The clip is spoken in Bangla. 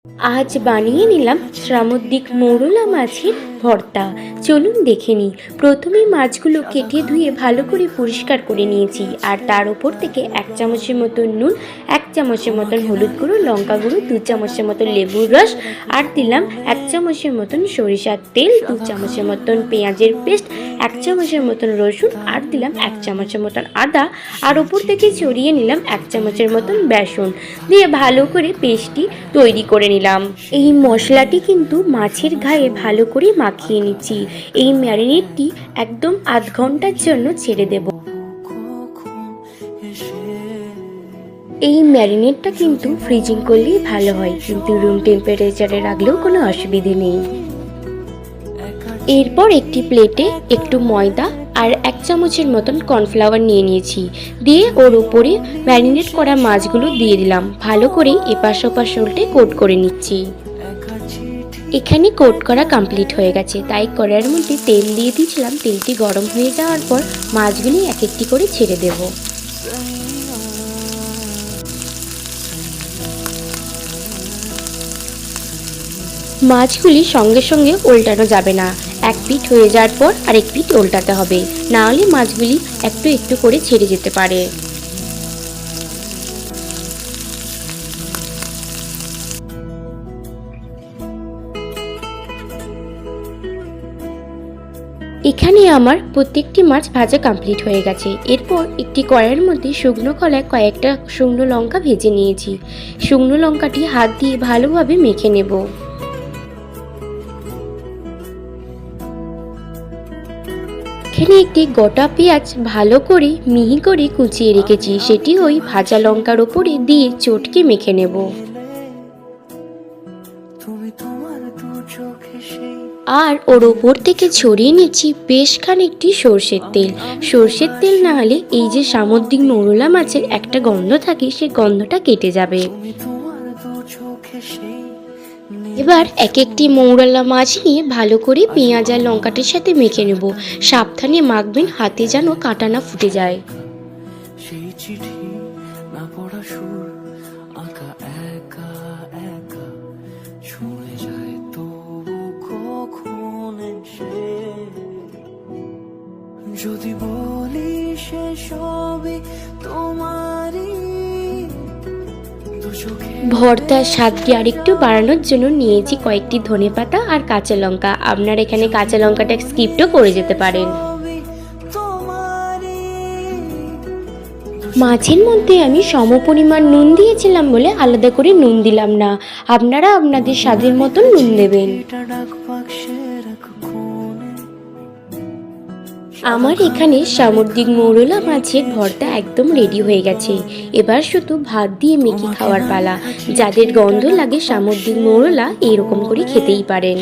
আজ বানিয়ে নিলাম সামুদ্রিক মৌরলা মাছের ভর্তা। চলুন দেখে নিই। প্রথমে মাছগুলো কেটে ধুয়ে ভালো করে পরিষ্কার করে নিয়েছি, আর তার ওপর থেকে 1 চামচের মতো নুন, 1 চামচের মতন হলুদ গুঁড়ো, লঙ্কা গুঁড়ো, 2 চামচের মতন লেবুর রস, আর দিলাম 1 চামচের মতন সরিষার তেল, 2 চামচের মতন পেঁয়াজের পেস্ট, 1 চামচের মতন রসুন, আর দিলাম 1 চামচের মতন আদা, আর ওপর থেকে ছড়িয়ে নিলাম 1 চামচের মতন বেসন দিয়ে ভালো করে পেস্টটি তৈরি করে নিলাম। এই মশলাটি কিন্তু মাছের গায়ে ভালো করে মাখিয়ে নিচ্ছি। এই ম্যারিনেটটি একদম আধ ঘন্টার জন্য ছেড়ে দেব। এই ম্যারিনেটটা কিন্তু ফ্রিজিং করলেই ভালো হয়, কিন্তু রুম টেম্পারেচারে রাখলেও কোনো অসুবিধে নেই। এরপর একটি প্লেটে একটু ময়দা আর 1 চামচের মতন কর্নফ্লাওয়ার নিয়ে নিয়েছি, দিয়ে ওর উপরে ম্যারিনেট করা মাছগুলো দিয়ে দিলাম। ভালো করে এপাশ ওপাশ উল্টে কোট করে নিচ্ছি। এখানে কোট করা কমপ্লিট হয়ে গেছে, তাই কড়াইয়ের মধ্যে তেল দিয়ে দিয়েছিলাম। তেলটি গরম হয়ে যাওয়ার পর মাছগুলি এক একটি করে ছেড়ে দেব। মাছগুলি সঙ্গে সঙ্গে উল্টানো যাবে না, এক পিঠ হয়ে যাওয়ার পর আরেক পিঠ উল্টাতে হবে, না হলে মাছগুলি একটু একটু করে ছেড়ে যেতে পারে। এখানে আমার প্রত্যেকটি মাছ ভাজা কমপ্লিট হয়ে গেছে। এরপর একটি কড়াইয়ের মধ্যে শুকনো খোলায় কয়েকটা শুকনো লঙ্কা ভেজে নিয়েছি। শুকনো লঙ্কাটি হাত দিয়ে ভালোভাবে মেখে নেব। এখানে একটি গোটা পেঁয়াজ ভালো করে মিহি করে কুচিয়ে রেখেছি, সেটি ওই ভাজা লঙ্কার ওপরে দিয়ে চটকে মেখে নেব। আর ওর ওপর থেকে ছড়িয়ে নিচ্ছি বেশ খানিকটি সর্ষের তেল। সর্ষের তেল না হলে এই যে সামুদ্রিক মৌরলা মাছের একটা গন্ধ থাকে, সেই গন্ধটা কেটে যাবে। এবার এক একটি মৌরলা মাছ নিয়ে ভালো করে পেঁয়াজ আর লঙ্কাটার সাথে মেখে নেব। সাবধানে মাখবেন, হাতে যেন কাঁটা না ফুটে যায়। যদি বলি সে সবই তোমারই। ভর্তার স্বাদটি আরেকটু বাড়ানোর জন্য নিয়েছি কয়েকটি ধনেপাতা আর কাঁচা লঙ্কা। আপনারা এখানে কাঁচা লঙ্কাটা স্কিপও করে যেতে পারেন। মাছের মধ্যে আমি সমপরিমাণ নুন দিয়েছিলাম বলে আলাদা করে নুন দিলাম না, আপনারা আপনাদের স্বাদের মতন নুন দেবেন। আমার এখানে সামুদ্রিক মৌরলা মাছের ভর্তা একদম রেডি হয়ে গেছে। এবার শুধু ভাত দিয়ে মেখে খাওয়ার পালা। যাদের গন্ধ লাগে সামুদ্রিক মৌরলা, এরকম করে খেতেই পারেন।